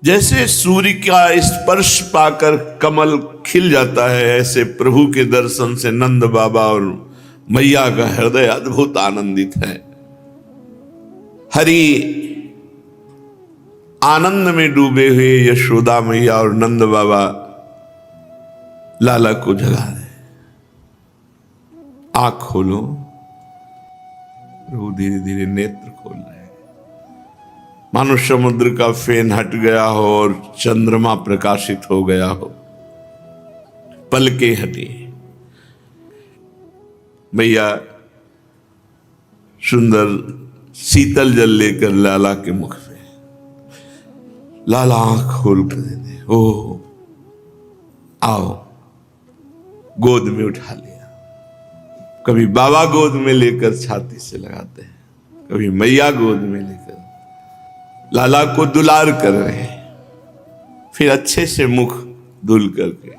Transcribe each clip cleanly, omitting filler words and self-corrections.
जैसे सूर्य का स्पर्श पाकर कमल खिल जाता है, ऐसे प्रभु के दर्शन से नंद बाबा और मैया का हृदय अद्भुत आनंदित है। हरि आनंद में डूबे हुए यशोदा मैया और नंद बाबा लाला को जगा रहे। आंख खोलो। प्रभु धीरे धीरे नेत्र खोल रहे। मानो समुद्र का फेन हट गया हो और चंद्रमा प्रकाशित हो गया हो। पलके हटी। मैया सुंदर शीतल जल लेकर लाला के मुख पे। लाला आंख खोल कर दे दे। ओ आओ। गोद में उठा लिया। कभी बाबा गोद में लेकर छाती से लगाते हैं, कभी मैया गोद में लेकर लाला को दुलार कर रहे हैं। फिर अच्छे से मुख धुल करके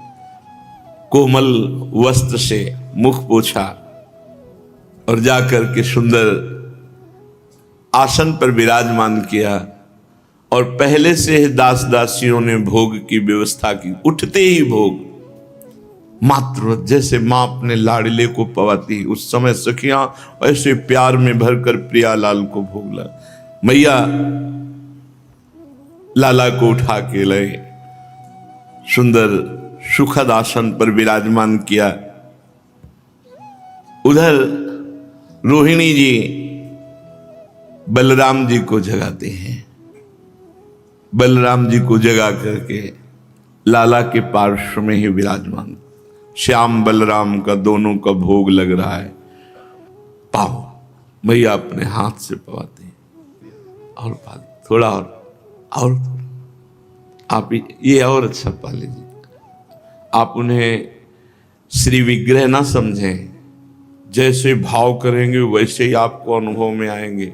कोमल वस्त्र से मुख पोछा और जाकर के सुंदर आसन पर विराजमान किया। और पहले से दास दासियों ने भोग की व्यवस्था की। उठते ही भोग। मात्र जैसे मां अपने लाडले को पवाती, उस समय सखियां ऐसे प्यार में भरकर प्रियालाल को भोग ला। मैया लाला को उठा के लाए, सुंदर सुखद आसन पर विराजमान किया। उधर रोहिणी जी बलराम जी को जगाते हैं। बलराम जी को जगा करके लाला के पार्श्व में ही विराजमान। श्याम बलराम का दोनों का भोग लग रहा है। पाओ। मैया अपने हाथ से पवाते हैं। और पा थोड़ा और आप ये और अच्छा पा लीजिए। आप उन्हें श्री विग्रह ना समझें। जैसे भाव करेंगे वैसे ही आपको अनुभव में आएंगे।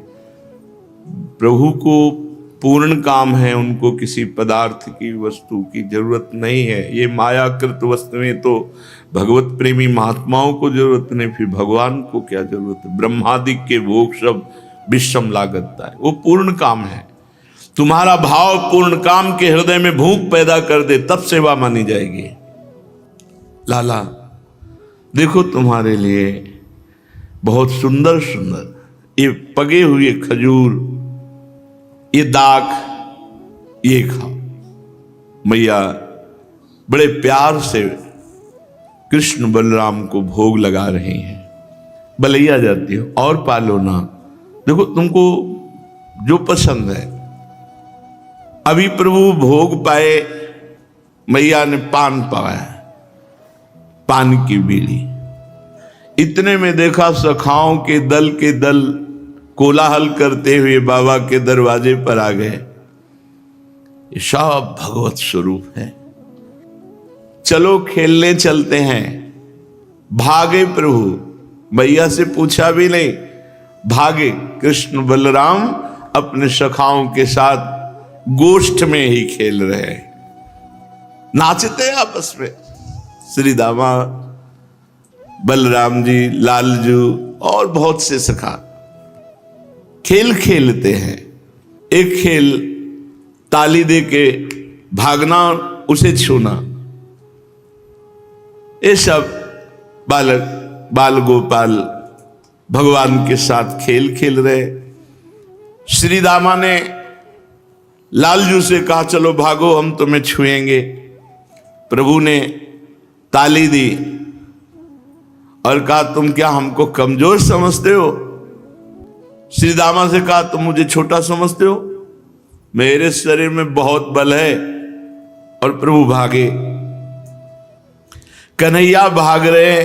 प्रभु को पूर्ण काम है, उनको किसी पदार्थ की वस्तु की जरूरत नहीं है। ये मायाकृत वस्तु में तो भगवत प्रेमी महात्माओं को जरूरत नहीं, फिर भगवान को क्या जरूरत है। ब्रह्मादि के भोग सब विषम लागता है, वो पूर्ण काम है। तुम्हारा भाव पूर्ण काम के हृदय में भूख पैदा कर दे, तब सेवा मानी जाएगी। लाला देखो तुम्हारे लिए बहुत सुंदर सुंदर ये पके हुए खजूर, ये दाख, ये खाओ। मैया बड़े प्यार से कृष्ण बलराम को भोग लगा रहे हैं। बलैया जाती हो और पालो ना। देखो तुमको जो पसंद है। अभी प्रभु भोग पाए, मैया ने पान पाया, पान की बीड़ी। इतने में देखा सखाओं के दल कोलाहल करते हुए बाबा के दरवाजे पर आ गए। ये सब भगवत स्वरूप है। चलो खेलने चलते हैं। भागे प्रभु, मैया से पूछा भी नहीं, भागे। कृष्ण बलराम अपने सखाओं के साथ गोष्ठ में ही खेल रहे हैं, नाचते आपस में। श्री दामा, बलराम जी, लालजू और बहुत से सखा खेल खेलते हैं। एक खेल ताली दे के भागना, उसे छूना। ये सब बालक बाल गोपाल भगवान के साथ खेल खेल रहे। श्री दामा ने लालजू से कहा चलो भागो, हम तुम्हें छुएंगे। प्रभु ने ताली दी और कहा तुम क्या हमको कमजोर समझते हो? श्री दामा से कहा तुम मुझे छोटा समझते हो? मेरे शरीर में बहुत बल है। और प्रभु भागे। कन्हैया भाग रहे,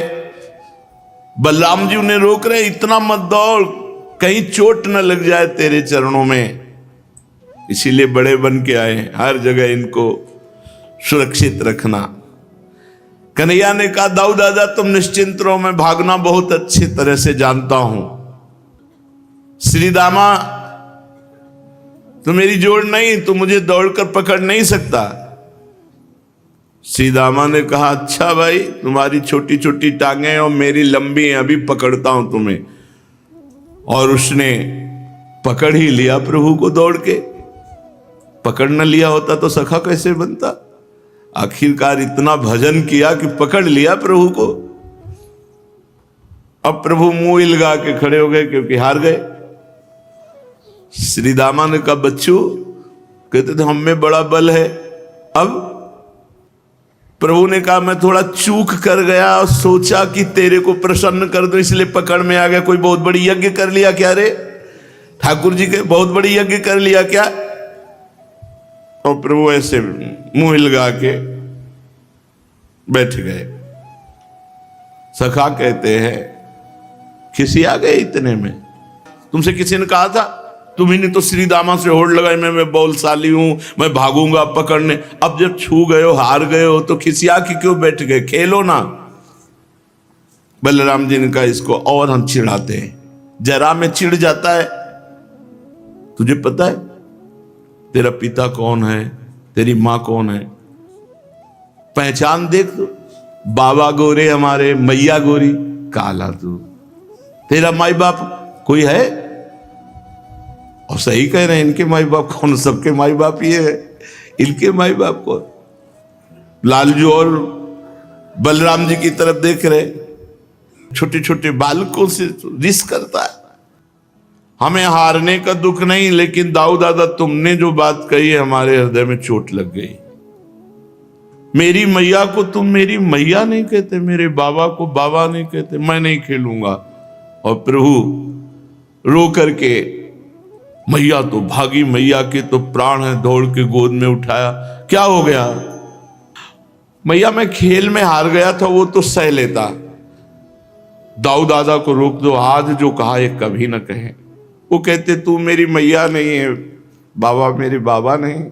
बलराम जी उन्हें रोक रहे, इतना मत दौड़, कहीं चोट न लग जाए तेरे चरणों में। इसीलिए बड़े बन के आए, हर जगह इनको सुरक्षित रखना। कन्हैया ने कहा दाऊ दादा तुम निश्चिंत रहो, मैं भागना बहुत अच्छी तरह से जानता हूं। श्री दामा तो मेरी जोड़ नहीं, तो मुझे दौड़कर पकड़ नहीं सकता। श्री दामा ने कहा अच्छा भाई, तुम्हारी छोटी छोटी टांगें और मेरी लंबी हैं, अभी पकड़ता हूं तुम्हें। और उसने पकड़ ही लिया प्रभु को, दौड़ के पकड़ न लिया होता तो सखा कैसे बनता। आखिरकार इतना भजन किया कि पकड़ लिया प्रभु को। अब प्रभु मुंह लगा के खड़े हो गए क्योंकि हार गए। श्री दामा ने कहा बच्चों, कहते थे हम में बड़ा बल है। अब प्रभु ने कहा मैं थोड़ा चूक कर गया और सोचा कि तेरे को प्रसन्न कर दो, इसलिए पकड़ में आ गया। कोई बहुत बड़ी यज्ञ कर लिया क्या रे ठाकुर जी के, बहुत बड़ी यज्ञ कर लिया क्या। और प्रभु ऐसे मुंह लगा के बैठ गए। सखा कहते हैं किसी आ गए इतने में, तुमसे किसी ने कहा था, तुम्ही ने तो श्री दामा से होड़ लगाई मैं बलशाली हूं, मैं भागूंगा पकड़ने। अब जब छू गए हो, हार गए हो, तो खिसिया के क्यों बैठ गए, खेलो ना। बलराम जी ने कहा इसको और हम चिढ़ाते हैं। जरा में चिढ़ जाता है। तुझे पता है तेरा पिता कौन है, तेरी मां कौन है, पहचान देख तो, बाबा गोरे हमारे, मैया गोरी, काला तू, तेरा माई बाप कोई है। और सही कह रहे हैं, इनके माई बाप कौन, सबके माई बाप ये है, इनके माई बाप कौन। लालजू और बलराम जी की तरफ देख रहे, छोटे छोटे बालकों से रिस करता है। हमें हारने का दुख नहीं, लेकिन दाऊ दादा तुमने जो बात कही है हमारे हृदय में चोट लग गई। मेरी मैया को तुम मेरी मैया नहीं कहते, मेरे बाबा को बाबा नहीं कहते, मैं नहीं खेलूंगा। और प्रभु रो करके, मैया तो भागी, मैया के तो प्राण है, दौड़ के गोद में उठाया। क्या हो गया मैया, मैं खेल में हार गया था, वो तो सह लेता। दाऊ दादा को रोक दो, आज जो कहा ये कभी ना कहे। वो कहते तू मेरी मैया नहीं है, बाबा मेरे बाबा नहीं,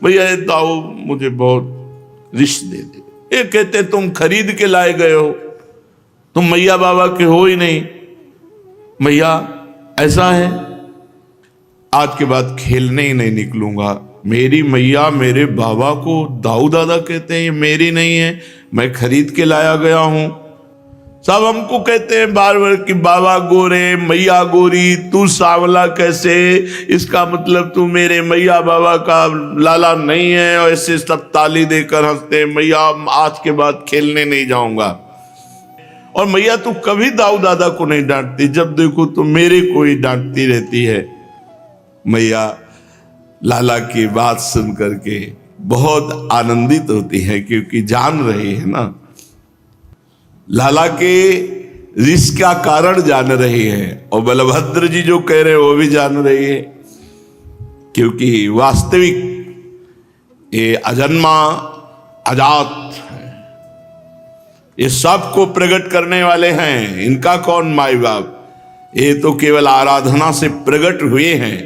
भैया दाऊ मुझे बहुत रिश्त दे दे। ये कहते तुम खरीद के लाए गए हो, तुम मैया बाबा के हो ही नहीं। मैया ऐसा है, आज के बाद खेलने ही नहीं निकलूंगा। मेरी मैया मेरे बाबा को दाऊ दादा कहते हैं, ये मेरी नहीं है, मैं खरीद के लाया गया हूं। सब हमको कहते हैं बार बार कि बाबा गोरे, मैया गोरी, तू सांवला कैसे, इसका मतलब तू मेरे मैया बाबा का लाला नहीं है। और ऐसे सब ताली देकर हंसते, मैया आज के बाद खेलने नहीं जाऊंगा। और मैया तू कभी दाऊ दादा को नहीं डांटती, जब देखो तो मेरे को ही डांटती रहती है। मैया लाला की बात सुन करके बहुत आनंदित होती है, क्योंकि जान रही है ना, लाला के रिस का कारण जान रही है। और बलभद्र जी जो कह रहे हैं वो भी जान रही है, क्योंकि वास्तविक ये अजन्मा अजात है, ये सबको प्रकट करने वाले हैं। इनका कौन माई बाप, ये तो केवल आराधना से प्रकट हुए हैं।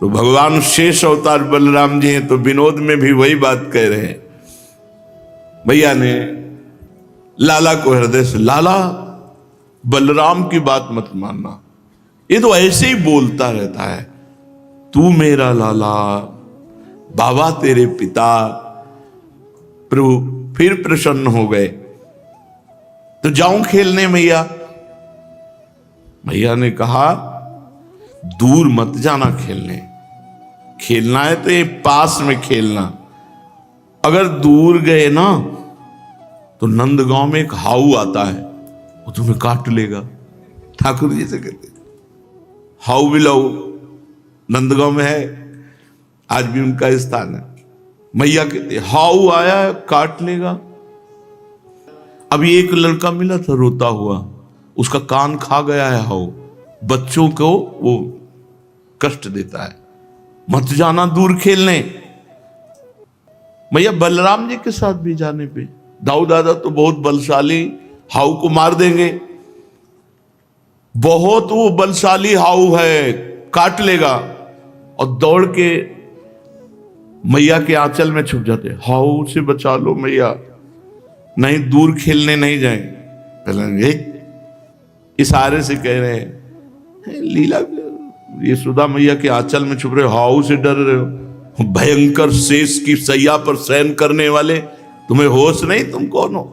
तो भगवान शेष अवतार बलराम जी हैं, तो विनोद में भी वही बात कह रहे हैं। भैया ने लाला को हृदय से, लाला बलराम की बात मत मानना, ये तो ऐसे ही बोलता रहता है, तू मेरा लाला, बाबा तेरे पिता। प्रभु फिर प्रसन्न हो गए। तो जाऊं खेलने मैया। मैया ने कहा दूर मत जाना खेलने, खेलना है तो ये पास में खेलना। अगर दूर गए ना तो नंदगांव में एक हाउ आता है, वो तुम्हें काट लेगा। ठाकुर जी से कहते हाउ बिलाऊ नंदगांव में है, आज भी उनका स्थान है। मैया कहते हाउ आया काट लेगा। अभी एक लड़का मिला था रोता हुआ, उसका कान खा गया है हाउ, बच्चों को वो कष्ट देता है, मत जाना दूर खेलने। मैया बलराम जी के साथ भी जाने पे, दाऊ दादा तो बहुत बलशाली, हाउ को मार देंगे, बहुत वो बलशाली हाउ है, काट लेगा। और दौड़ के मैया के आंचल में छुप जाते, हाउ से बचा लो मैया, नहीं दूर खेलने नहीं जाए। पहले इशारे से कह रहे हैं लीला, ये सुधा मैया के आंचल में छुप रहे हो, हाउ से डर रहे हो, भयंकर शेष की सैया पर शयन करने वाले, तुम्हें होश नहीं, तुम कौन हो।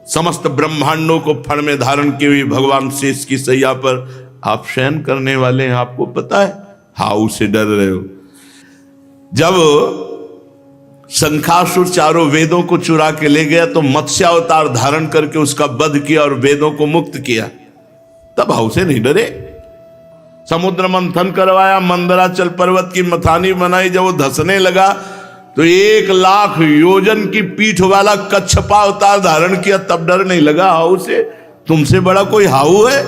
समस्त ब्रह्मांडों को फण में धारण किए हुए भगवान शेष की सैया पर आप शयन करने वाले हैं, आपको पता है, हाउ से डर रहे हो। जब शंखासुर चारों वेदों को चुरा के ले गया तो मत्स्यावतार धारण करके उसका वध किया और वेदों को मुक्त किया, तब हाउ से नहीं डरे। समुद्र मंथन करवाया, मंदराचल पर्वत की मथानी बनाई, जब वो धंसने लगा तो 1,00,000 योजन की पीठ वाला कच्छपा अवतार धारण किया, तब डर नहीं लगा हाउ से। तुमसे बड़ा कोई हाउ है?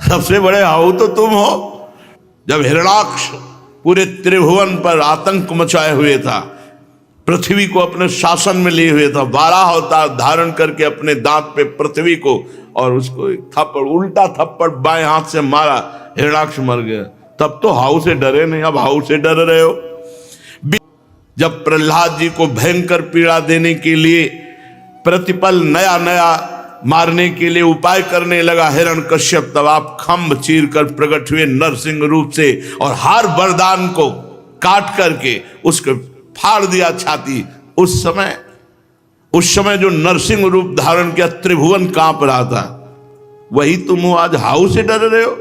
सबसे बड़े हाउ तो तुम हो। जब हिरणाक्ष पूरे त्रिभुवन पर आतंक मचाए हुए था, पृथ्वी को अपने शासन में लिए हुए था, 12 अवतार धारण करके अपने दांत पे पृथ्वी को और उसको एक थप्पड़, उल्टा थप्पड़ बाएं हाथ से मारा, हिरणाक्ष मर गया। तब तो हाउ से डरे नहीं, अब हाउ से डर रहे हो। जब प्रहलाद जी को भयंकर पीड़ा देने के लिए प्रतिपल नया नया मारने के लिए उपाय करने लगा हिरण्यकश्यप, तब आप खंभ चीर कर प्रकट हुए नरसिंह रूप से और हर वरदान को काट करके उसको फाड़ दिया छाती। उस समय जो नरसिंह रूप धारण किया, त्रिभुवन कांप रहा था, वही तुम हो आज हाउ से डर रहे हो।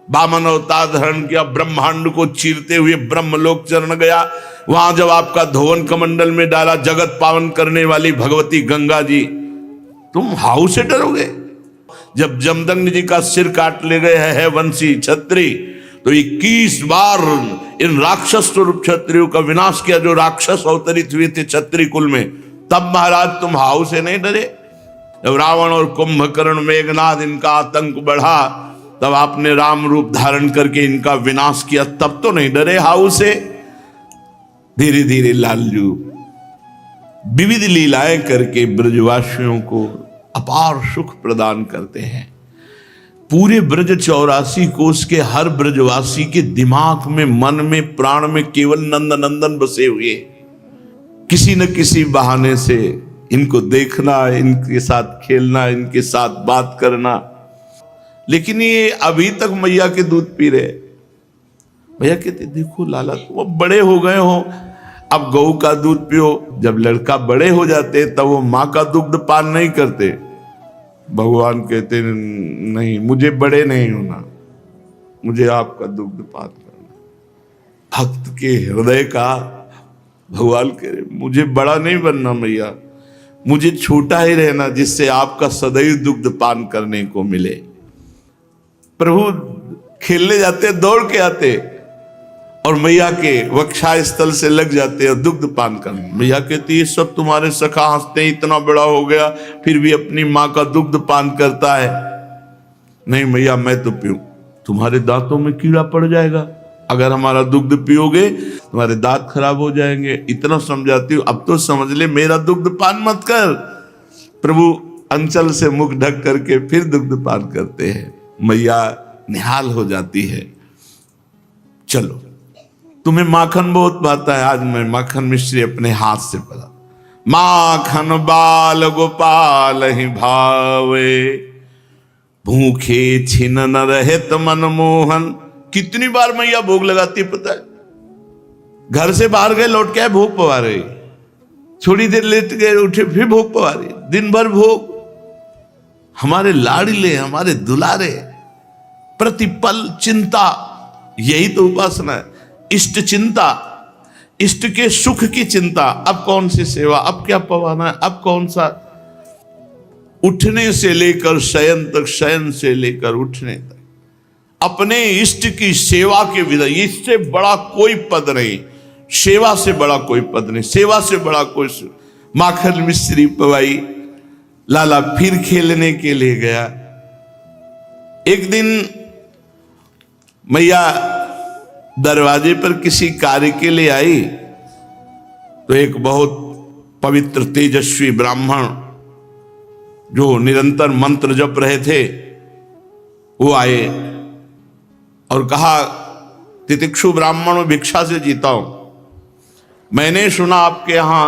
वामन अवतार धारण किया, ब्रह्मांड को चीरते हुए ब्रह्मलोक चरण गया, वहां जब आपका धोवन कमंडल में डाला, जगत पावन करने वाली भगवती गंगा जी, तुम हाउ से डरोगे। जब जमदग्नि जी का सिर काट ले गए है वंशी छत्री, तो 21 बार इन राक्षस स्वरूप क्षत्रियों का विनाश किया, जो राक्षस अवतरित हुए थे क्षत्रिय कुल में। तब महाराज तुम हाउ से नहीं डरे। जब रावण और कुंभकर्ण मेघनाद इनका आतंक बढ़ा, तब आपने राम रूप धारण करके इनका विनाश किया, तब तो नहीं डरे हाउ से। धीरे धीरे लालजू विविध लीलाएं करके ब्रजवासियों को अपार सुख प्रदान करते हैं। पूरे ब्रज 84 कोस के हर ब्रजवासी के दिमाग में, मन में, प्राण में केवल नंद नंदन बसे हुए। किसी न किसी बहाने से इनको देखना, इनके साथ खेलना, इनके साथ बात करना। लेकिन ये अभी तक मैया के दूध पी रहे। भैया कहते देखो लाला तुम अब बड़े हो गए हो, अब गऊ का दूध पियो। जब लड़का बड़े हो जाते तब वो माँ का दुग्ध पान नहीं करते। भगवान कहते नहीं, मुझे बड़े नहीं होना, मुझे आपका दुग्ध पान करना। भक्त के हृदय का भगवान कह रहे मुझे बड़ा नहीं बनना मैया, मुझे छोटा ही रहना, जिससे आपका सदैव दुग्ध पान करने को मिले। प्रभु खेलने जाते, दौड़ के आते और मैया के वक्षा स्थल से लग जाते और दुग्ध पान करने। मैया कहती है सब तुम्हारे सखा हंसते, इतना बड़ा हो गया फिर भी अपनी माँ का दुग्ध पान करता है। नहीं मैया मैं तो पीऊं, तुम्हारे दांतों में कीड़ा पड़ जाएगा, अगर हमारा दुग्ध पियोगे तुम्हारे दांत खराब हो जाएंगे। इतना समझाती हूँ, अब तो समझ ले, मेरा दुग्ध पान मत कर। प्रभु अंचल से मुख ढक करके फिर दुग्ध पान करते हैं। मैया निहाल हो जाती है। चलो तुम्हें माखन बहुत भाता है, आज मैं माखन मिश्री अपने हाथ से पला। माखन बाल गोपाल ही भावे, भूखे छिन न रहे तो मनमोहन। कितनी बार मैया भोग लगाती पता है। घर से बाहर गए, लौट के आए, भोग पवा रही, थोड़ी देर लेट गए, उठे फिर भोग पवा रही, दिन भर भोग। हमारे लाडले, हमारे दुलारे, प्रतिपल चिंता, यही तो उपासना है। इष्ट चिंता, इष्ट के सुख की चिंता। अब कौन सी सेवा, अब क्या पवाना है, अब कौन सा, उठने से लेकर शयन तक, शयन से लेकर उठने तक अपने इष्ट की सेवा के विधान। इससे बड़ा कोई पद नहीं, सेवा से बड़ा कोई पद नहीं, सेवा से बड़ा कोई। माखन मिश्री पवाई, लाला फिर खेलने के लिए गया। एक दिन मैया दरवाजे पर किसी कार्य के लिए आई, तो एक बहुत पवित्र तेजस्वी ब्राह्मण जो निरंतर मंत्र जप रहे थे, वो आए और कहा तितिक्षु ब्राह्मण भिक्षा से जीता हूं, मैंने सुना आपके यहां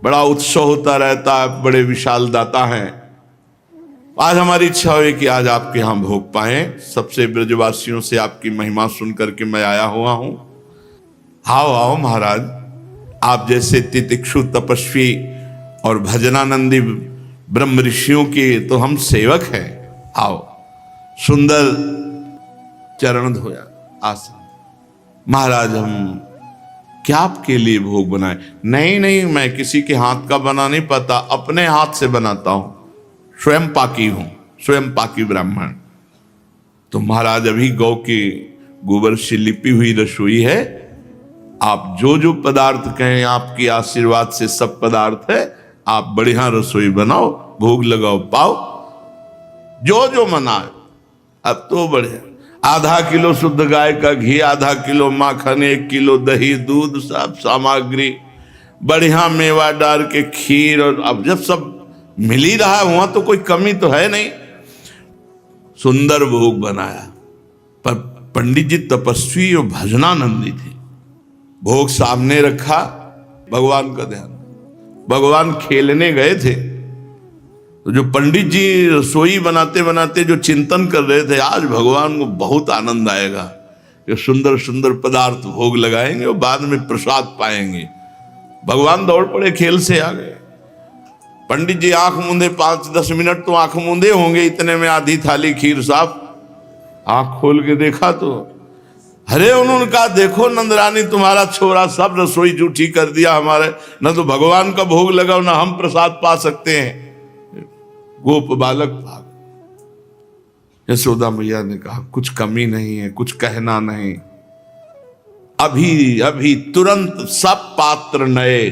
बड़ा उत्सव होता रहता है, बड़े विशाल दाता हैं, आज हमारी इच्छा हुई कि आज आपके यहां भोग पाए। सबसे ब्रजवासियों से आपकी महिमा सुन करके मैं आया हुआ हूं। आओ आओ महाराज, आप जैसे तितिक्षु तपस्वी और भजनानंदी ब्रह्म ऋषियों के तो हम सेवक हैं, आओ। सुंदर चरण धोया, आसन। महाराज हम क्या आपके लिए भोग बनाए? नहीं नहीं, मैं किसी के हाथ का बना नहीं पाता, अपने हाथ से बनाता हूं, स्वयं पाकी हूं, स्वयं पाकी ब्राह्मण। तो महाराज अभी गौ के गोबर से लिपी हुई रसोई है, आप जो जो पदार्थ कहें, आपके आशीर्वाद से सब पदार्थ है, आप बढ़िया रसोई बनाओ, भोग लगाओ, पाओ, जो जो मनाए। अब तो बढ़िया, आधा किलो शुद्ध गाय का घी, आधा किलो माखन, 1 किलो दही, दूध, सब सामग्री, बढ़िया मेवा डाल के खीर। और अब जब सब मिल ही रहा है, वहां तो कोई कमी तो है नहीं, सुंदर भोग बनाया। पर पंडित जी तपस्वी और भजनानंदी थे। भोग सामने रखा, भगवान का ध्यान, भगवान खेलने गए थे। तो जो पंडित जी रसोई बनाते बनाते जो चिंतन कर रहे थे, आज भगवान को बहुत आनंद आएगा, ये सुंदर सुंदर पदार्थ भोग लगाएंगे और बाद में प्रसाद पाएंगे। भगवान दौड़ पड़े, खेल से आ गए। पंडित जी आंख मूंदे, 5-10 मिनट तो आंख मूंदे होंगे, इतने में आधी थाली खीर साफ। आंख खोल के देखा तो अरे, उन्होंने कहा देखो नंदरानी, तुम्हारा छोरा सब रसोई जूठी कर दिया हमारे, न तो भगवान का भोग लगाओ, ना हम प्रसाद पा सकते हैं। गोप बालक भाग। यशोदा मैया ने कहा कुछ कमी नहीं है, कुछ कहना नहीं, अभी अभी तुरंत सब पात्र नए,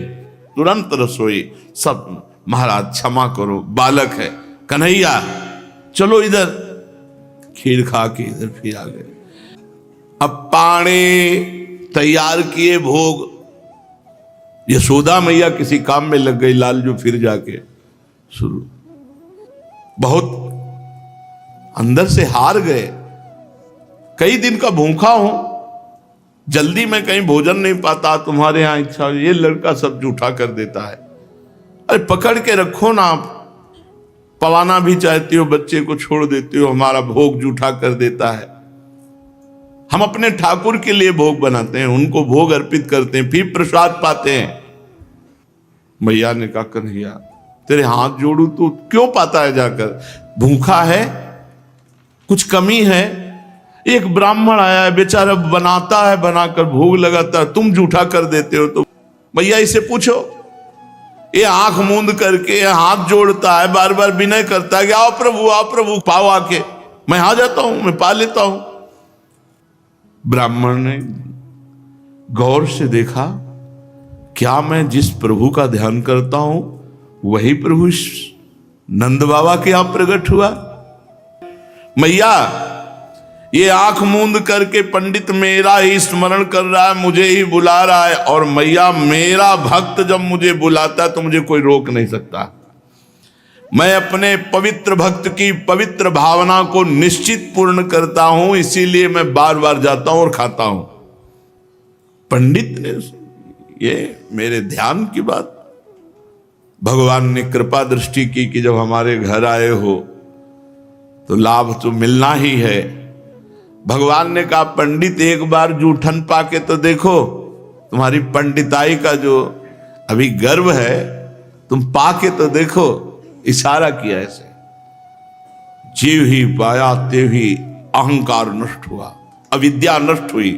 तुरंत रसोई सब। महाराज क्षमा करो, बालक है, कन्हैया चलो इधर। खीर खा के इधर फिर आ गए। अब पानी तैयार किए भोग, यशोदा मैया किसी काम में लग गई, लालजू फिर जाके शुरू। बहुत अंदर से हार गए, कई दिन का भूखा हूं, जल्दी मैं कहीं भोजन नहीं पाता, तुम्हारे यहां इच्छा, ये लड़का सब जूठा कर देता है। अरे पकड़ के रखो ना, आप पवाना भी चाहती हो, बच्चे को छोड़ देती हो, हमारा भोग जूठा कर देता है। हम अपने ठाकुर के लिए भोग बनाते हैं, उनको भोग अर्पित करते हैं, फिर प्रसाद पाते हैं। मैया ने कहा कन्हैया तेरे हाथ जोड़ू, तो क्यों पाता है जाकर? भूखा है, कुछ कमी है? एक ब्राह्मण आया है, बेचारा बनाता है, बनाकर भोग लगाता है, तुम जूठा कर देते हो। तो भैया इसे पूछो, ये आंख मूंद करके हाथ जोड़ता है, बार बार विनय करता है कि आओ प्रभु पाओ आके, मैं आ जाता हूं, मैं पा लेता हूं। ब्राह्मण ने गौर से देखा, क्या मैं जिस प्रभु का ध्यान करता हूं वही प्रभु नंद बाबा के यहां प्रकट हुआ? मैया ये आंख मूंद करके पंडित मेरा ही स्मरण कर रहा है, मुझे ही बुला रहा है, और मैया मेरा भक्त जब मुझे बुलाता है तो मुझे कोई रोक नहीं सकता। मैं अपने पवित्र भक्त की पवित्र भावना को निश्चित पूर्ण करता हूं, इसीलिए मैं बार बार जाता हूं और खाता हूं। पंडित ने ये मेरे ध्यान की बात, भगवान ने कृपा दृष्टि की कि जब हमारे घर आए हो तो लाभ तो मिलना ही है। भगवान ने कहा पंडित एक बार जूठन पाके तो देखो, तुम्हारी पंडिताई का जो अभी गर्व है तुम पाके तो देखो। इशारा किया ऐसे, जीव ही पाया तेव ही अहंकार नष्ट हुआ, अविद्या नष्ट हुई।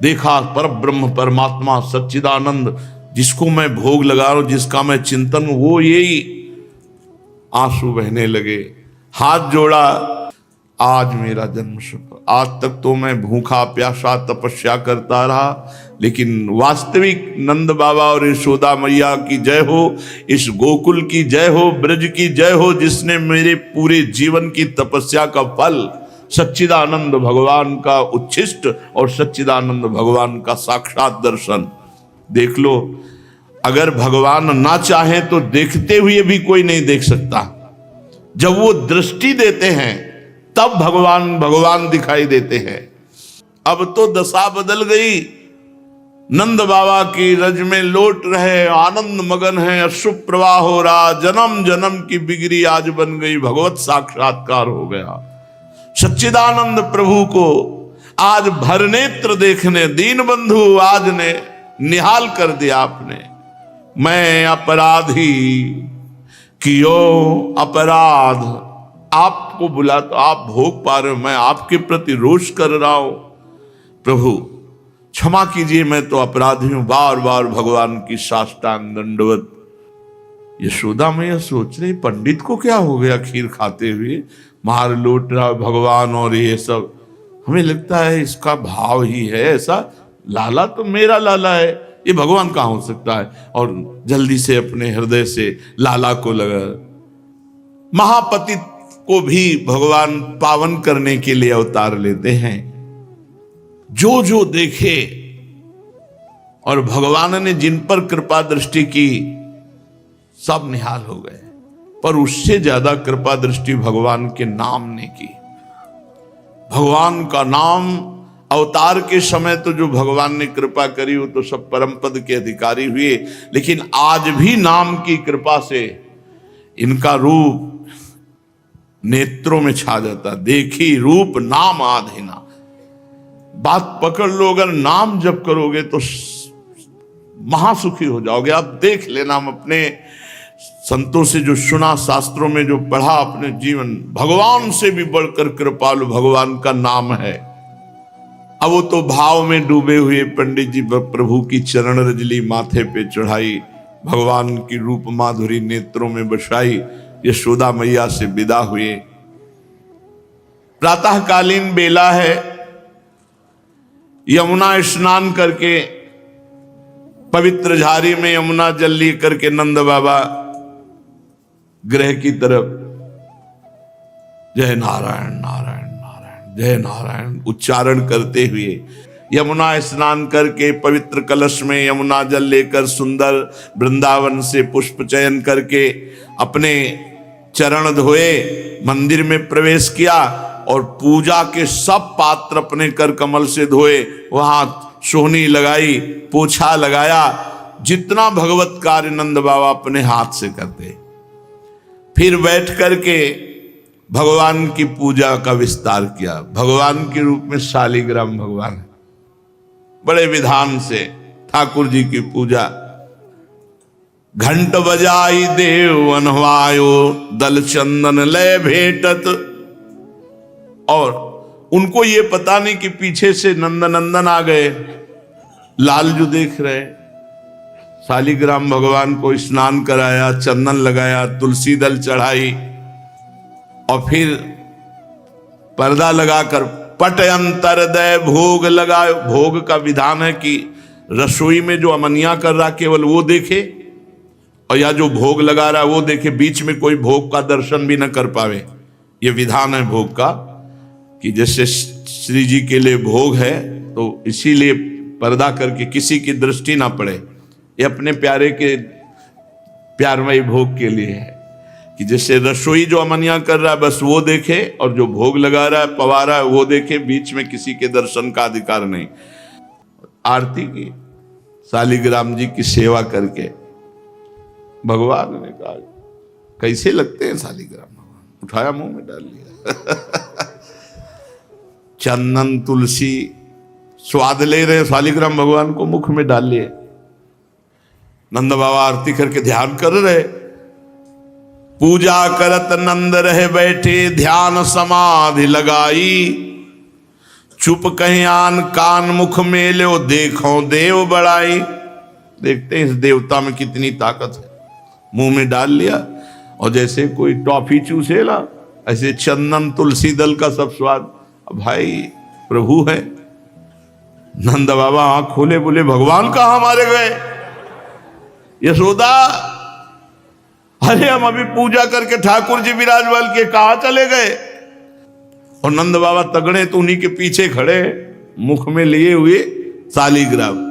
देखा पर ब्रह्म परमात्मा सच्चिदानंद, जिसको मैं भोग लगा रहा हूं, जिसका मैं चिंतन, वो यही। आंसू बहने लगे, हाथ जोड़ा, आज मेरा जन्म सफल। आज तक तो मैं भूखा प्यासा तपस्या करता रहा, लेकिन वास्तविक नंद बाबा और यशोदा मैया की जय हो, इस गोकुल की जय हो, ब्रज की जय हो, जिसने मेरे पूरे जीवन की तपस्या का फल सच्चिदानंद भगवान का उच्छिष्ट और सच्चिदानंद भगवान का साक्षात दर्शन। देख लो, अगर भगवान ना चाहे तो देखते हुए भी कोई नहीं देख सकता। जब वो दृष्टि देते हैं तब भगवान दिखाई देते हैं। अब तो दशा बदल गई, नंद बाबा की रज में लौट रहे, आनंद मगन है, अश्रु प्रवाह हो रहा, जन्म जन्म की बिगड़ी आज बन गई, भगवत साक्षात्कार हो गया। सच्चिदानंद प्रभु को आज भर नेत्र देखने, दीन बंधु आज ने निहाल कर दिया आपने। मैं अपराधी कियो अपराध, आपको बुला तो आप भोग पा रहे हो, मैं आपके प्रति रोष कर रहा हूं। प्रभु क्षमा कीजिए, मैं तो अपराधी हूं। बार बार भगवान की साष्टांग दंडवत। यशोदा मैया सोच रही पंडित को क्या हो गया, खीर खाते हुए मार लूट रहा भगवान और ये सब। हमें लगता है इसका भाव ही है ऐसा, लाला तो मेरा लाला है, ये भगवान कहाँ हो सकता है। और जल्दी से अपने हृदय से लाला को लगा। महापतित को भी भगवान पावन करने के लिए अवतार लेते हैं। जो जो देखे और भगवान ने जिन पर कृपा दृष्टि की सब निहाल हो गए, पर उससे ज्यादा कृपा दृष्टि भगवान के नाम ने की। भगवान का नाम अवतार के समय तो जो भगवान ने कृपा करी वो तो सब परम पद के अधिकारी हुए, लेकिन आज भी नाम की कृपा से इनका रूप नेत्रों में छा जाता। देखी रूप नाम आधीना। बात पकड़ लो, अगर नाम जप करोगे तो महासुखी हो जाओगे। आप देख लेना, हम अपने संतों से जो सुना, शास्त्रों में जो पढ़ा, अपने जीवन, भगवान से भी बढ़कर कृपालु भगवान का नाम है। अब वो तो भाव में डूबे हुए पंडित जी प्रभु की चरण रजली माथे पे चढ़ाई, भगवान की रूप माधुरी नेत्रों में बसाई, यशोदा मैया से विदा हुए। प्रातःकालीन बेला है, यमुना स्नान करके पवित्र झारी में यमुना जल ली करके नंद बाबा गृह की तरफ जय नारायण नारायण नारायण जय नारायण उच्चारण करते हुए यमुना स्नान करके पवित्र कलश में यमुना जल लेकर सुंदर वृंदावन से पुष्प चयन करके अपने चरण धोए, मंदिर में प्रवेश किया और पूजा के सब पात्र अपने कर कमल से धोए, वहां सोहनी लगाई, पोछा लगाया। जितना भगवत कार्य नंद बाबा अपने हाथ से करते, फिर बैठ करके भगवान की पूजा का विस्तार किया। भगवान के रूप में शालिग्राम भगवान बड़े विधान से ठाकुर जी की पूजा। घंट बजाई देव अनवायो, दल चंदन लय भेटत। और उनको ये पता नहीं कि पीछे से नंदनंदन आ गए। लाल जो देख रहे, शालिग्राम भगवान को स्नान कराया, चंदन लगाया, तुलसी दल चढ़ाई और फिर पर्दा लगाकर पट अंतर दय भोग लगाए। भोग का विधान है कि रसोई में जो अमनिया कर रहा केवल वो देखे, और या जो भोग लगा रहा है वो देखे, बीच में कोई भोग का दर्शन भी न कर पावे। ये विधान है भोग का, कि जैसे श्री जी के लिए भोग है तो इसीलिए पर्दा करके किसी की दृष्टि ना पड़े। ये अपने प्यारे के प्यारमयी भोग के लिए है कि जैसे रसोई जो अमनिया कर रहा है बस वो देखे, और जो भोग लगा रहा है पवा रहा है वो देखे, बीच में किसी के दर्शन का अधिकार नहीं। आरती की शालिग्राम जी की सेवा करके भगवान ने कहा कैसे लगते हैं शालिग्राम भगवान, उठाया मुंह में डाल लिया। चंदन तुलसी स्वाद ले रहे, शालिग्राम भगवान को मुख में डाल लिए। नंद बाबा आरती करके ध्यान कर रहे, पूजा करत नंद रहे बैठे, ध्यान समाधि लगाई। चुप कहीं आन कान मुख में लो, देखो देव बड़ाई। देखते हैं इस देवता में कितनी ताकत है। मुंह में डाल लिया और जैसे कोई टॉफी चूसेला, ऐसे चंदन तुलसी दल का सब स्वाद। भाई प्रभु है। नंद बाबा आंख खोले, बोले भगवान कहां मारे गए? यशोदा, अरे हम अभी पूजा करके ठाकुर जी विराजमान के कहां चले गए? और नंद बाबा तगड़े तो उन्हीं के पीछे खड़े, मुख में लिए हुए शालिग्राम।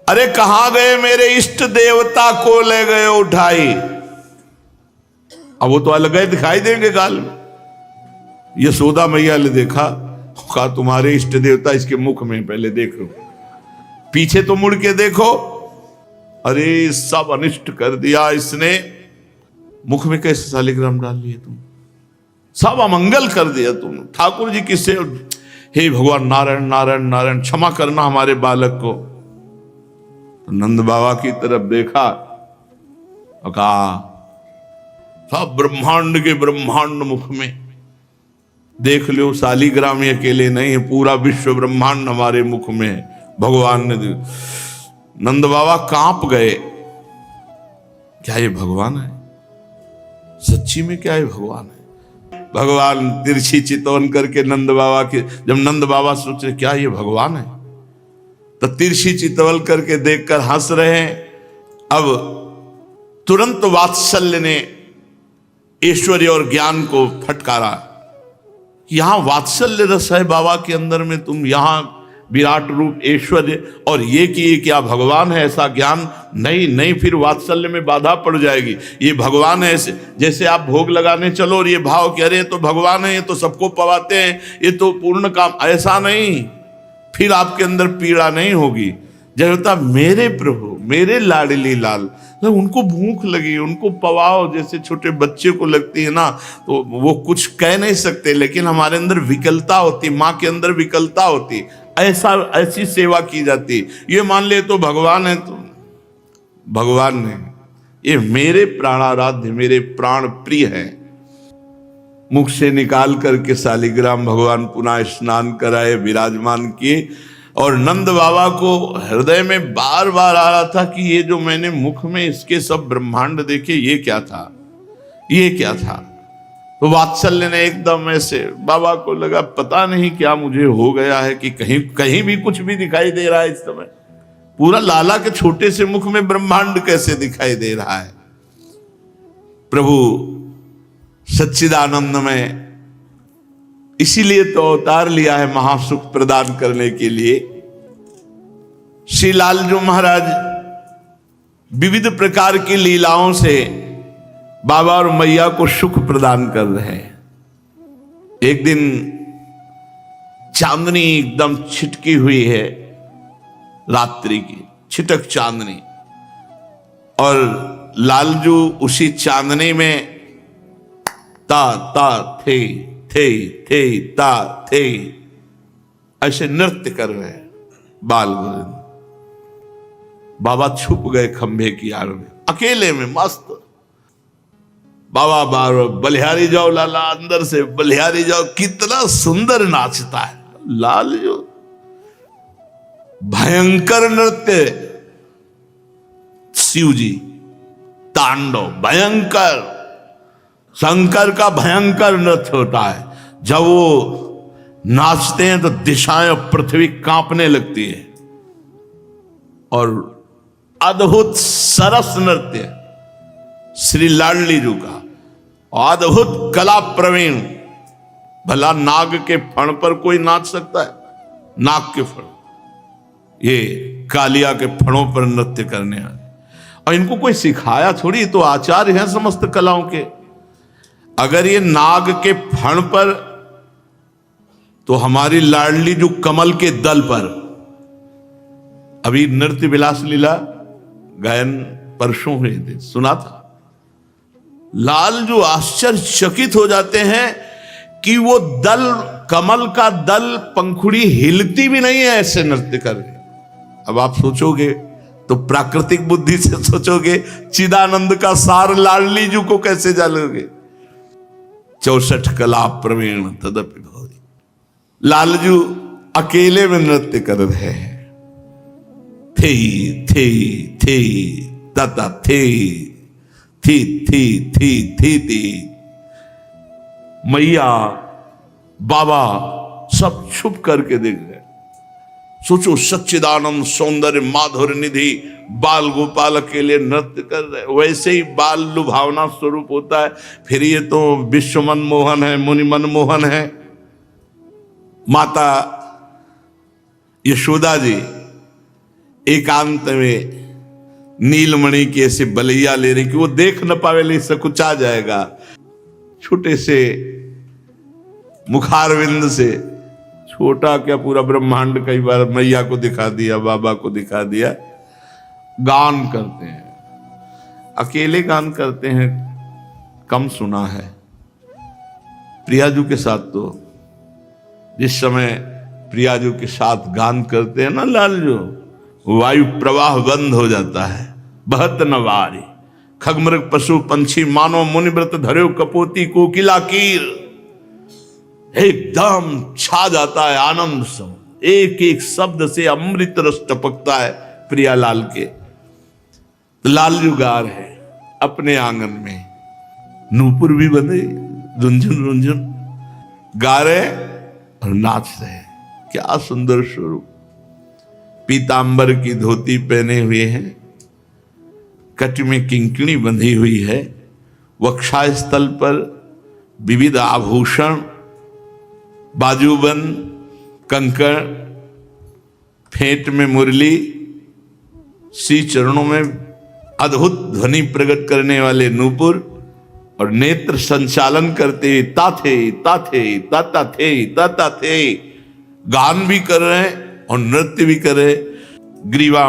अरे कहां गए मेरे इष्ट देवता को ले गए उठाई। अब वो तो अलग ही दिखाई देंगे गाल में। यशोदा मैया ने देखा, कहा तुम्हारे इष्ट देवता इसके मुख में, पहले देख लो, पीछे तो मुड़ के देखो। अरे सब अनिष्ट कर दिया इसने। मुख में कैसे शालिग्राम डाल लिए तुम? सब अमंगल कर दिया तुम। ठाकुर जी किससे? हे भगवान नारायण नारायण नारायण, क्षमा करना हमारे बालक को। तो नंद बाबा की तरफ देखा और कहा सब ब्रह्मांड के ब्रह्मांड मुख में देख लो शालिग्राम ही अकेले नहीं है, पूरा विश्व ब्रह्मांड हमारे मुख में है। भगवान ने नंद बाबा कांप गए, क्या ये भगवान है? सच्ची में क्या ये भगवान है? भगवान तिरछी चितवन करके नंद बाबा के, जब नंद बाबा सोच रहे क्या ये भगवान है, तो तिरछी चितवन करके देखकर हंस रहे हैं। अब तुरंत वात्सल्य ने ऐश्वर्य और ज्ञान को फटकारा, यहां वात्सल्य रस है बाबा के अंदर में, तुम यहां विराट रूप ऐश्वर्य और ये कि ये क्या भगवान है, ऐसा ज्ञान नहीं, फिर वात्सल्य में बाधा पड़ जाएगी। ये भगवान है, ऐसे जैसे आप भोग लगाने चलो और ये भाव कह रहे हैं तो भगवान है, ये तो सबको पवाते हैं, ये तो पूर्ण काम, ऐसा नहीं, फिर आपके अंदर पीड़ा नहीं होगी। जब होता मेरे प्रभु, मेरे लाडली लाल, तो उनको भूख लगी, उनको पवाओ, जैसे छोटे बच्चे को लगती है ना, तो वो कुछ कह नहीं सकते, लेकिन हमारे अंदर विकलता होती, माँ के अंदर विकलता होती, ऐसी सेवा की जाती। ये मान ले तो भगवान है, तो भगवान ने ये मेरे प्राणाराध्य, मेरे प्राण प्रिय है। मुख से निकाल करके शालिग्राम भगवान पुनः स्नान कराए, विराजमान किए, और नंद बाबा को हृदय में बार बार आ रहा था कि ये जो मैंने मुख में इसके सब ब्रह्मांड देखे, ये क्या था, ये क्या था। तो वात्सल्य ने एकदम ऐसे, बाबा को लगा पता नहीं क्या मुझे हो गया है कि कहीं कहीं भी कुछ भी दिखाई दे रहा है इस समय, पूरा लाला के छोटे से मुख में ब्रह्मांड कैसे दिखाई दे रहा है। प्रभु सच्चिदानंद में इसीलिए तो अवतार लिया है महासुख प्रदान करने के लिए। श्री लालजू महाराज विविध प्रकार की लीलाओं से बाबा और मैया को सुख प्रदान कर रहे हैं। एक दिन चांदनी एकदम छिटकी हुई है, रात्रि की छिटक चांदनी, और लालजू उसी चांदनी में ता ता थे ता थे ऐसे नृत्य कर रहे हैं बाल गोविंद। बाबा छुप गए खंभे की आड़ में, अकेले में मस्त। बाबा बार बलिहारी जाओ लाला, अंदर से बलिहारी जाओ, कितना सुंदर नाचता है लाल जो, भयंकर नृत्य, शिव जी तांडव, भयंकर शंकर का भयंकर नृत्य होता है। जब वो नाचते हैं तो दिशाएं पृथ्वी कांपने लगती है, और अद्भुत सरस नृत्य श्री लाडली जी का, अद्भुत कला प्रवीण। भला नाग के फण पर कोई नाच सकता है? नाग के फण, ये कालिया के फणों पर नृत्य करने वाले, और इनको कोई सिखाया थोड़ी, तो आचार्य हैं समस्त कलाओं के। अगर ये नाग के फण पर, तो हमारी लाडली जो कमल के दल पर, अभी नृत्य विलास लीला गायन परसों हुए थे, सुना था। लाल जो आश्चर्यचकित हो जाते हैं कि वो दल, कमल का दल, पंखुड़ी हिलती भी नहीं है, ऐसे नृत्य कर रहे। अब आप सोचोगे तो प्राकृतिक बुद्धि से सोचोगे, चिदानंद का सार लाडली जी को कैसे जानोगे? 64 कला प्रवीण तदपि भौरी। लालजू अकेले में नृत्य कर रहे हैं, थे तता थे थी। मैया बाबा सब छुप करके देख रहे। सोचो, सच्चिदानंद सौंदर्य माधुर्य निधि बाल गोपाल के लिए नृत्य कर रहे। वैसे ही बाल लुभावना स्वरूप होता है, फिर ये तो विश्व मनमोहन है, मुनि मनमोहन है। माता यशोदा जी एकांत में नीलमणि की ऐसे बलैया ले रही कि वो देख न पावे, ले सकुचा जाएगा। छोटे से मुखारविंद से, छोटा क्या पूरा ब्रह्मांड कई बार मैया को दिखा दिया, बाबा को दिखा दिया। गान करते हैं, अकेले गान करते हैं, कम सुना है। प्रियाजू के साथ तो जिस समय प्रियाजू के साथ गान करते हैं ना लालजू, वायु प्रवाह बंद हो जाता है। बहत नवारी खगमृग पशु पंछी मानो मुनिव्रत धर्यो कपोती कोकिला कीर। एकदम छा जाता है आनंद सब, एक एक शब्द से अमृत रस टपकता है प्रियालाल के। लालजू गा रहे अपने आंगन में, नूपुर भी बंधे, रुंझुन रुंझुन गा रहे और नाच रहे। क्या सुंदर स्वरूप। पीतांबर की धोती पहने हुए हैं, कट में किंकणी बंधी हुई है, वक्षास्थल पर विविध आभूषण, बाजूबंद, कंकण, फेंट में मुरली, श्री चरणों में अद्भुत ध्वनि प्रकट करने वाले नूपुर, और नेत्र संचालन करते ताथे ताथे ताता थे ताता थे, गान भी कर रहे हैं और नृत्य भी कर रहे। ग्रीवा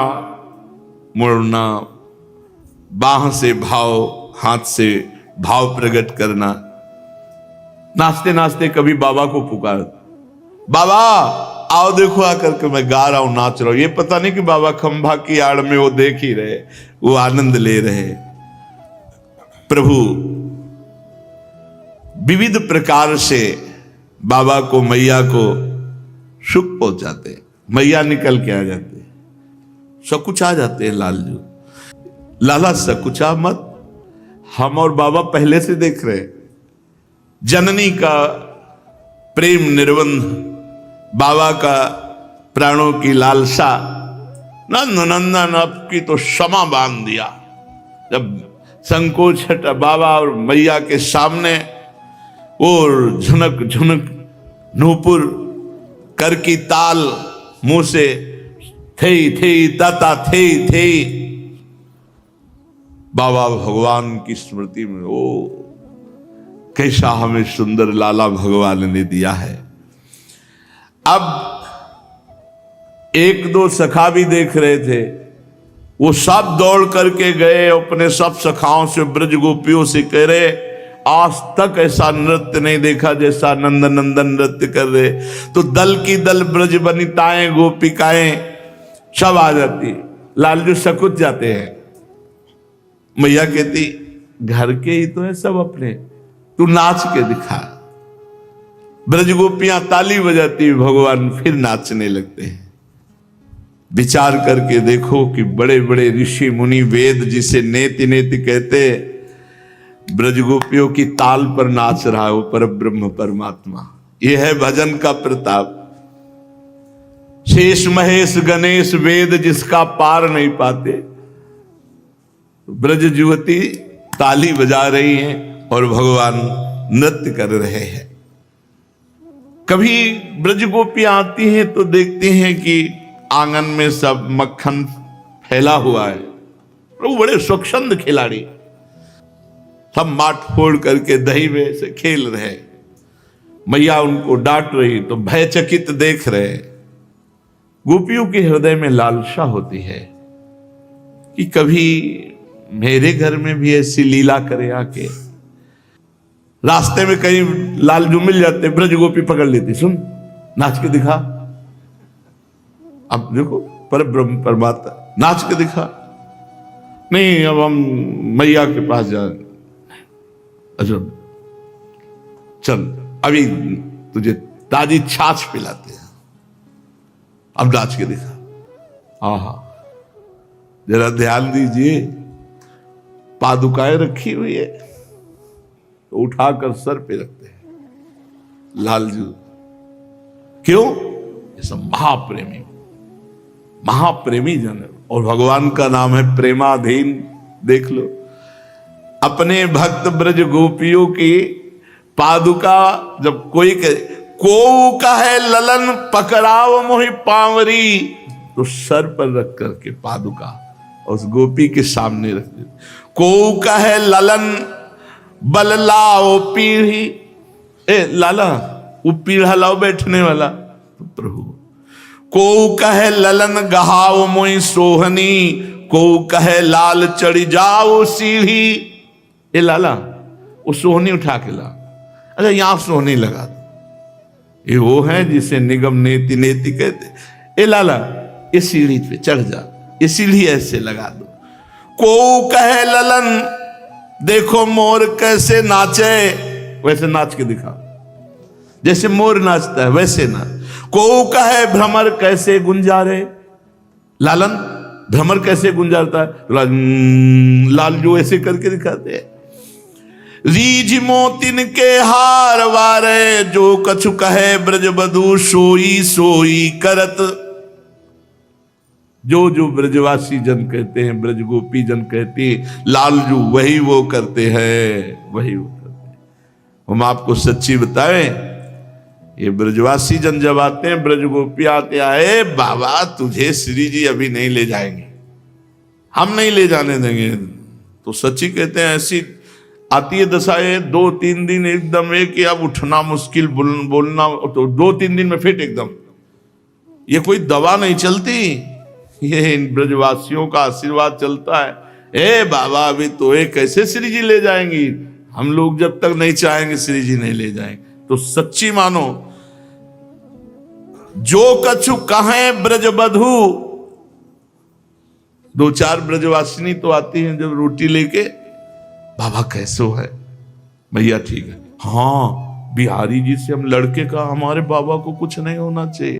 मोड़ना, बाह से भाव, हाथ से भाव प्रकट करना। नाचते नाचते कभी बाबा को पुकार, बाबा आओ देखो आकर के मैं गा रहा हूं, नाच रहा हूं। ये पता नहीं कि बाबा खंभा की आड़ में वो देख ही रहे, वो आनंद ले रहे। प्रभु विविध प्रकार से बाबा को, मैया को सुख पहुंचाते। मैया निकल के आ जाते, सकुच आ जाते हैं लालजू। लाला सकुचा मत, हम और बाबा पहले से देख रहे। जननी का प्रेम निर्बंध, बाबा का प्राणों की लालसा, नंदनंदन आपकी तो क्षमा बांध दिया। जब संकोच हटा बाबा और मैया के सामने, और झुनक झुनक नूपुर कर की ताल मुंह से थे ताता थे। बाबा भगवान की स्मृति में, ओ कैसा हमें सुंदर लाला भगवान ने दिया है। अब एक दो सखा भी देख रहे थे, वो सब दौड़ करके गए, अपने सब सखाओं से, ब्रज गोपियों से कह रहे, आज तक ऐसा नृत्य नहीं देखा जैसा नंदन नंदन नृत्य कर रहे। तो दल की दल ब्रज वनिताएं, गोपिकाएं सब आ जाती। लालजू सकुच जाते हैं। मैया कहती, घर के ही तो है सब अपने, तू नाच के दिखा। ब्रज गोपियां ताली बजाती, भगवान फिर नाचने लगते हैं। विचार करके देखो कि बड़े बड़े ऋषि मुनि, वेद जिसे नेति नेति कहते, ब्रज गोपियों की ताल पर नाच रहा है वो पर ब्रह्म परमात्मा। यह है भजन का प्रताप। शेष महेश गणेश वेद जिसका पार नहीं पाते, ब्रज युवती ताली बजा रही हैं और भगवान नृत्य कर रहे हैं। कभी ब्रज गोपियां आती हैं तो देखते हैं कि आंगन में सब मक्खन फैला हुआ है। वो बड़े स्वच्छंद खिलाड़ी, सब माट फोड़ करके दही में से खेल रहे। मैया उनको डांट रही तो भयचकित देख रहे। गोपियों के हृदय में लालसा होती है कि कभी मेरे घर में भी ऐसी लीला करे आके। रास्ते में कहीं लालजू मिल जाते, ब्रज गोपी पकड़ लेती, सुन नाच के दिखा। अब देखो पर ब्रह्म परमात्मा, नाच के दिखा। नहीं अब हम मैया के पास जा, अच्छा चल अभी तुझे ताजी छाछ पिलाते हैं, अब नाच के दिखा। आहा जरा ध्यान दीजिए, पादुकाएं रखी हुई है तो उठाकर सर पे रखते हैं लालजू। क्यों? ये सब महाप्रेमी, महाप्रेमी जन है। और भगवान का नाम है प्रेमाधीन। देख लो, अपने भक्त ब्रज गोपियों की पादुका जब कोई को कहे ललन पकड़ाओ मोहि पावरी, तो सर पर रख करके पादुका उस गोपी के सामने रख दे। को कहे ललन बल लाओ पीढ़ी, ए लाला वो पीढ़ा लाओ बैठने वाला। तो प्रभु को कहे ललन गहाओ मोहि सोहनी, को कहे लाल चढ़ी जाओ सीढ़ी। ए लाला वो सोहनी उठा के ला, अच्छा यहां सोहनी लगा दो। ये वो है जिसे निगम नेति नेति कहते। ए लाला ये सीढ़ी पे चढ़ जा, ये सीढ़ी ऐसे लगा दो। को कहे ललन देखो मोर कैसे नाचे, वैसे नाच के दिखा। जैसे मोर नाचता है वैसे ना। को कहे भ्रमर कैसे गुंजारे, लालन भ्रमर कैसे गुंजारता है, लाल जो ऐसे करके दिखाते हैं। रीझ मोतिन के हार वारे, जो कछु कहे ब्रज बधू सोई सोई करत। जो जो ब्रजवासी जन कहते हैं, ब्रज गोपी जन कहते हैं, लालजू वही वो करते हैं, वही वो करते हैं। हम आपको सच्ची बताएं, ये ब्रजवासी जन जब आते हैं, ब्रज गोपी आते आए, बाबा तुझे श्री जी अभी नहीं ले जाएंगे, हम नहीं ले जाने देंगे। तो सच्ची कहते हैं, ऐसी आती है दशाएं 2-3 दिन एकदम एक, अब उठना मुश्किल, बोलना तो 2-3 दिन में फिट एकदम। ये कोई दवा नहीं चलती, ये इन ब्रजवासियों का आशीर्वाद चलता है। ए बाबा अभी तो ये कैसे श्री जी ले जाएंगी, हम लोग जब तक नहीं चाहेंगे श्री जी नहीं ले जाएंगे। तो सच्ची मानो, जो कछु कहें ब्रज बधू। 2-4 ब्रजवासिनी तो आती हैं जब रोटी लेके, बाबा कैसे है, भैया ठीक है, हाँ बिहारी जी से हम लड़के का, हमारे बाबा को कुछ नहीं होना चाहिए।